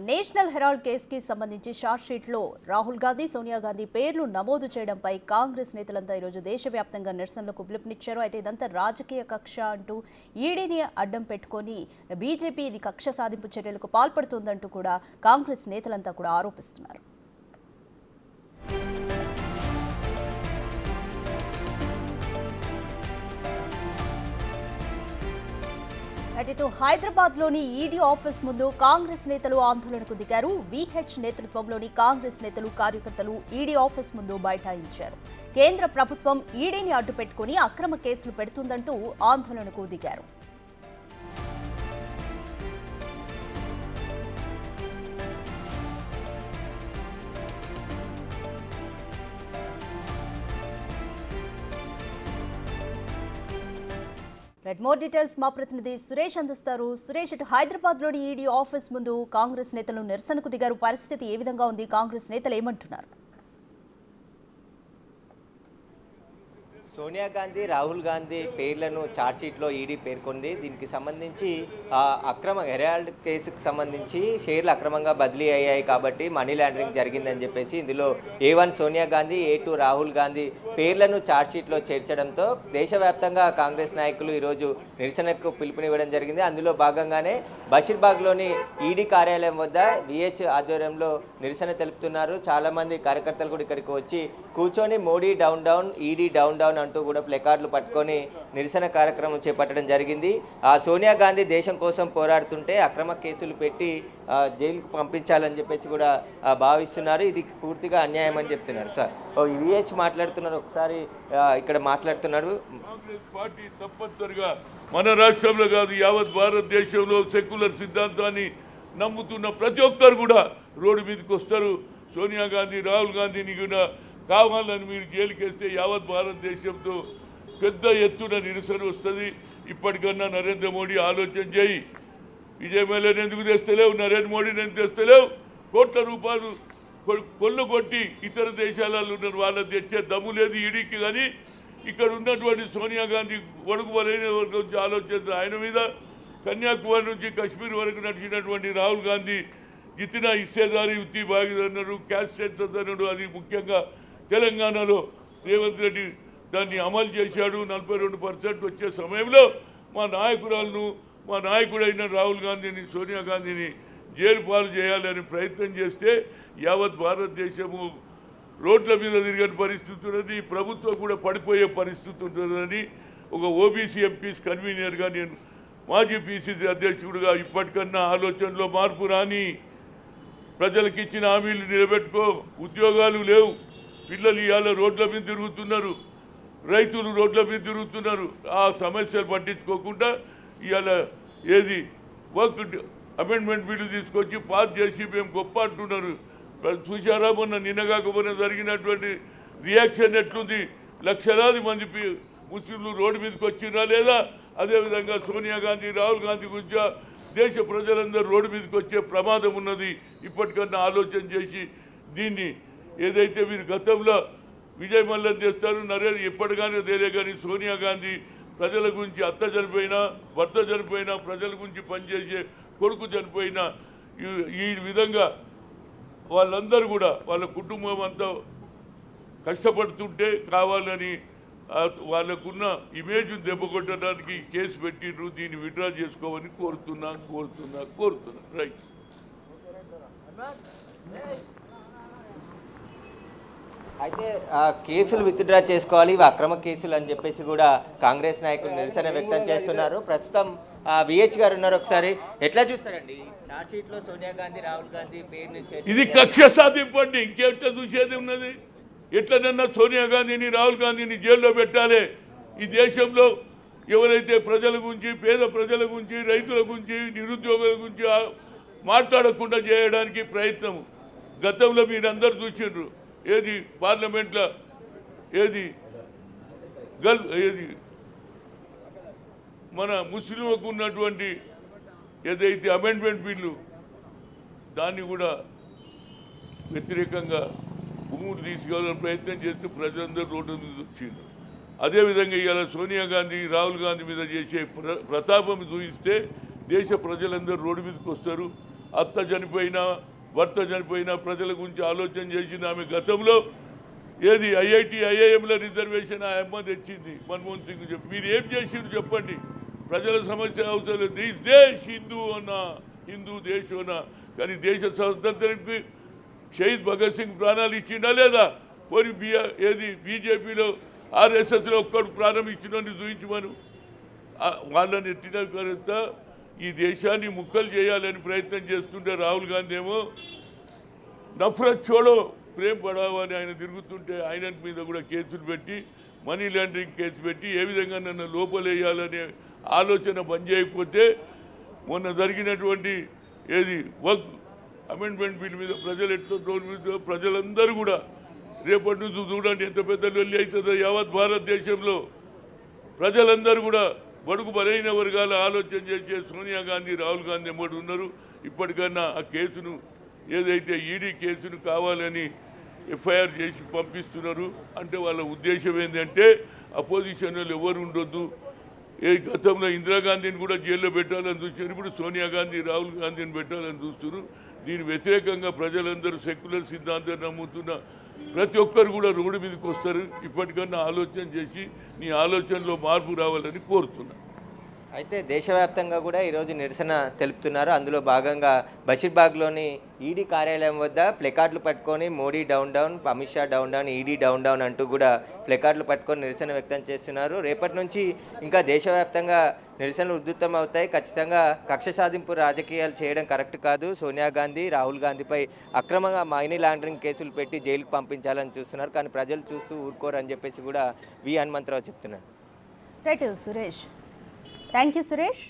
National Herald కేసుకి సంబంధించి short షీట్లో రాహుల్ గాంధీ, సోనియా గాంధీ పేర్లు నమోదు చేయడంపై కాంగ్రెస్ నేతలంతా ఈరోజు దేశవ్యాప్తంగా నిరసనలకు పిలుపునిచ్చారు. అయితే ఇదంతా రాజకీయ కక్ష అంటూ ఈడీని అడ్డం పెట్టుకొని బీజేపీ ఇది కక్ష సాధింపు చర్యలకు పాల్పడుతోందంటూ కూడా కాంగ్రెస్ నేతలంతా కూడా ఆరోపిస్తున్నారు. అటు హైదరాబాద్లోని ఈడీ ఆఫీస్ ముందు కాంగ్రెస్ నేతలు ఆందోళనకు దిగారు. వీహెచ్ నేతృత్వంలోని కాంగ్రెస్ నేతలు, కార్యకర్తలు ఈడీ ఆఫీస్ ముందు బైఠాయించారు. కేంద్ర ప్రభుత్వం ఈడీని అడ్డుపెట్టుకుని అక్రమ కేసులు పెడుతుందంటూ ఆందోళనకు దిగారు. మోర్ డీటెయిల్స్ మా ప్రతినిధి సురేష్ అందిస్తారు. సురేష్, ఇటు హైదరాబాద్లోని ఈడీ ఆఫీస్ ముందు కాంగ్రెస్ నేతలు నిరసనకు దిగారు. పరిస్థితి ఏ విధంగా ఉంది? కాంగ్రెస్ నేతలు ఏమంటున్నారు? సోనియా గాంధీ, రాహుల్ గాంధీ పేర్లను ఛార్జ్షీట్లో ఈడీ పేర్కొంది. దీనికి సంబంధించి అక్రమ హెరాల్డ్ కేసుకు సంబంధించి షేర్లు అక్రమంగా బదిలీ అయ్యాయి కాబట్టి మనీ లాండరింగ్ జరిగిందని చెప్పేసి ఇందులో A1 సోనియా గాంధీ, A2 రాహుల్ గాంధీ పేర్లను ఛార్జ్షీట్లో చేర్చడంతో దేశవ్యాప్తంగా కాంగ్రెస్ నాయకులు ఈరోజు నిరసనకు పిలుపునివ్వడం జరిగింది. అందులో భాగంగానే బషీర్బాగ్లోని ఈడీ కార్యాలయం వద్ద VH ఆధ్వర్యంలో నిరసన తెలుపుతున్నారు. చాలామంది కార్యకర్తలు కూడా ఇక్కడికి వచ్చి కూర్చొని Modi down down, ED down down అంటూ కూడా ప్లెకార్డులు పట్టుకొని నిరసన కార్యక్రమం చేపట్టడం జరిగింది. సోనియా గాంధీ దేశం కోసం పోరాడుతుంటే అక్రమ కేసులు పెట్టి జైలుకు పంపించాలని చెప్పేసి కూడా భావిస్తున్నారు. ఇది పూర్తిగా అన్యాయం అని చెప్తున్నారు. సార్ VH మాట్లాడుతున్నారు, ఒకసారి ఇక్కడ మాట్లాడుతున్నారు. కాంగ్రెస్ పార్టీ తప్పనిసరిగా మన రాష్ట్రంలో కాదు, యావత్ భారతదేశంలో సెక్యులర్ సిద్ధాంతాన్ని నమ్ముతున్న ప్రతి ఒక్కరు కూడా రోడ్డు మీదకి వస్తారు. సోనియా గాంధీ, రాహుల్ గాంధీని కూడా కావాలని మీరు జైలుకేస్తే యావత్ భారతదేశంతో పెద్ద ఎత్తున నిరసన వస్తుంది. ఇప్పటికన్నా నరేంద్ర మోడీ ఆలోచన చేయి. విజయమేళను ఎందుకు తెస్తలేవు? నరేంద్ర మోడీని ఎందుకు తెస్తలేవు? కోట్ల రూపాయలు కొల్లు కొట్టి ఇతర దేశాలలో ఉన్న వాళ్ళని తెచ్చే దమ్ము లేదు ఈడీకి. కానీ ఇక్కడ ఉన్నటువంటి సోనియా గాంధీ ఒడుగు బలైన గురించి ఆలోచన ఆయన మీద, కన్యాకుమారి నుంచి కశ్మీర్ వరకు నడిచినటువంటి రాహుల్ గాంధీ జితినా హిస్సేదారి యుద్ధి భాగీదారు, క్యాష్ సెన్సస్ అన్నాడు. అది ముఖ్యంగా తెలంగాణలో రేవంత్ రెడ్డి దాన్ని అమలు చేశాడు. 42% వచ్చే సమయంలో మా నాయకురాలను, మా నాయకుడైన రాహుల్ గాంధీని, సోనియా గాంధీని జైలు పాలు చేయాలని ప్రయత్నం చేస్తే యావత్ భారతదేశము రోడ్ల మీద తిరిగిన పరిస్థితి ఉన్నది. ప్రభుత్వం కూడా పడిపోయే పరిస్థితి ఉంటుందని ఒక OBC MPs కన్వీనర్గా నేను, మాజీ PCC అధ్యక్షుడిగా ఇప్పటికన్నా ఆలోచనలో మార్పు రాని, ప్రజలకు ఇచ్చిన హామీలు నిలబెట్టుకో. ఉద్యోగాలు లేవు, పిల్లలు ఇవాళ రోడ్ల మీద తిరుగుతున్నారు, రైతులు రోడ్ల మీద తిరుగుతున్నారు. ఆ సమస్యలు పట్టించుకోకుండా ఇవాళ ఏది వర్క్ అమెండ్మెంట్ బిల్లు తీసుకొచ్చి పాస్ చేసి మేము గొప్ప అంటున్నారు. చూశారా మొన్న నిన్నగాకపోయినా జరిగినటువంటి రియాక్షన్ ఎట్లుంది? లక్షలాది మంది ముస్లింలు రోడ్డు మీదకి వచ్చినా లేదా? అదేవిధంగా సోనియా గాంధీ, రాహుల్ గాంధీ గురించి దేశ ప్రజలందరూ రోడ్డు మీదకి వచ్చే ప్రమాదం ఉన్నది. ఇప్పటికన్నా ఆలోచన చేసి దీన్ని ఏదైతే మీరు గతంలో విజయ్ మల్లం చేస్తారు, నరేంద్ర ఎప్పటిగానే తెలియ, కానీ సోనియా గాంధీ ప్రజల గురించి, అత్త చనిపోయినా, భర్త చనిపోయినా, ప్రజల గురించి పనిచేసే కొడుకు చనిపోయినా, ఈ విధంగా వాళ్ళందరూ కూడా వాళ్ళ కుటుంబం అంతా కష్టపడుతుంటే కావాలని వాళ్ళకున్న ఇమేజ్ దెబ్బ కొట్టడానికి కేసు పెట్టిండ్రు. దీన్ని విత్డ్రా చేసుకోమని కోరుతున్నా. రైట్. అయితే కేసులు విత్డ్రా చేసుకోవాలి, ఇవి అక్రమ కేసులు అని చెప్పేసి కూడా కాంగ్రెస్ నాయకులు నిరసన వ్యక్తం చేస్తున్నారు. ప్రస్తుతం VH గారు ఉన్నారు. ఒకసారి ఎట్లా చూస్తారండి ఛార్జ్షీట్లో సోనియా గాంధీ, రాహుల్ గాంధీ పేరు? ఇది కక్ష సాధింపండి, ఇంకెట్లా చూసేది ఉన్నది? ఎట్లనన్నా సోనియా గాంధీని, రాహుల్ గాంధీని జైల్లో పెట్టాలి. ఈ దేశంలో ఎవరైతే ప్రజల గురించి, పేద ప్రజల గురించి, రైతుల గురించి, నిరుద్యోగుల గురించి మాట్లాడకుండా చేయడానికి ప్రయత్నం గతంలో మీరందరూ చూసిండ్రు. ఏది పార్లమెంట్లో ఏది మన ముస్లింలకు ఉన్నటువంటి ఏదైతే అమెండ్మెంట్ బిల్లు, దాన్ని కూడా వ్యతిరేకంగా భూములు తీసుకెళ్ళాలని ప్రయత్నం చేస్తూ ప్రజలందరూ రోడ్డు మీద వచ్చిండ్రు. అదేవిధంగా ఇవాళ సోనియా గాంధీ, రాహుల్ గాంధీ మీద చేసే ప్రతాపం చూపిస్తే దేశ ప్రజలందరూ రోడ్డు మీదకి వస్తారు. అత్త చనిపోయినా భర్త చనిపోయినా ప్రజల గురించి ఆలోచన చేసింది ఆమె. గతంలో ఏది ఐఐటి ఐఐఎంల రిజర్వేషన్ ఆ అమ్మ తెచ్చింది మన్మోహన్ సింగ్ చెప్పి. మీరు ఏం చేసిండు చెప్పండి? ప్రజల సమస్య అవసరం లేదు. ఈ దేశ్ హిందూ అన్నా, హిందూ దేశం అన్నా, కానీ దేశ స్వాతంత్రానికి షహీద్ భగత్ సింగ్ ప్రాణాలు ఇచ్చిండా లేదా? మరి ఏది బీజేపీలో ఆర్ఎస్ఎస్లో ఒక్కడు ప్రాణం ఇచ్చినని చూపించమను. వాళ్ళని ఎట్టిన కలుస్తా ఈ దేశాన్ని ముక్కలు చేయాలని ప్రయత్నం చేస్తుంటే రాహుల్ గాంధీ ఏమో నఫరత్ చోడో ప్రేమ్ పడావో అని ఆయన తిరుగుతుంటే ఆయన మీద కూడా కేసులు పెట్టి మనీ లాండరింగ్ కేసు పెట్టి ఏ విధంగా నన్ను లోపలేయాలనే ఆలోచన బంద్ చేయకపోతే మొన్న జరిగినటువంటి ఏది వర్క్ అమెండ్మెంట్ బిల్ మీద ప్రజలు ఎట్లా రోడ్డు మీద ప్రజలందరూ కూడా రేపటి నుంచి చూడండి ఎంత పెద్ద లొల్లి అవుతుందో యావత్ భారతదేశంలో. ప్రజలందరూ కూడా బడుగు బలైన వర్గాల ఆలోచన చేసే సోనియా గాంధీ రాహుల్ గాంధీ ఎంబడి ఉన్నారు. ఇప్పటికన్నా ఆ కేసును ఏదైతే ఈడీ కేసును కావాలని ఎఫ్ఐఆర్ చేసి పంపిస్తున్నారు. అంటే వాళ్ళ ఉద్దేశం ఏంటంటే అపోజిషన్ వాళ్ళు ఎవరు ఉండొద్దు. గతంలో ఇందిరాగాంధీని కూడా జైల్లో పెట్టాలని చూసారు, ఇప్పుడు సోనియా గాంధీ రాహుల్ గాంధీని పెట్టాలని చూస్తున్నారు. దీని వ్యతిరేకంగా ప్రజలందరూ సెక్యులర్ సిద్ధాంతాన్ని నమ్ముతున్న ప్రతి ఒక్కరు కూడా రోడ్డు మీదకి వస్తారు. ఇప్పటికన్నా ఆలోచన చేసి నీ ఆలోచనలో మార్పు రావాలని కోరుతున్నా. అయితే దేశవ్యాప్తంగా కూడా ఈరోజు నిరసన తెలుపుతున్నారు. అందులో భాగంగా బషీర్బాగ్లోని ఈడీ కార్యాలయం వద్ద ప్లెకార్డులు పట్టుకొని Modi down down, Amit Shah down down, ED down down అంటూ కూడా ప్లెకార్డులు పట్టుకొని నిరసన వ్యక్తం చేస్తున్నారు. రేపటి నుంచి ఇంకా దేశవ్యాప్తంగా నిరసనలు ఉధృతం అవుతాయి. ఖచ్చితంగా కక్ష సాధింపు రాజకీయాలు చేయడం కరెక్ట్ కాదు. సోనియా గాంధీ, రాహుల్ గాంధీపై అక్రమంగా మనీ లాండరింగ్ కేసులు పెట్టి జైలుకు పంపించాలని చూస్తున్నారు. కానీ ప్రజలు చూస్తూ ఊరుకోరని చెప్పేసి కూడా వి హనుమంతరావు చెప్తున్నారు. Right Suresh, thank you Suresh.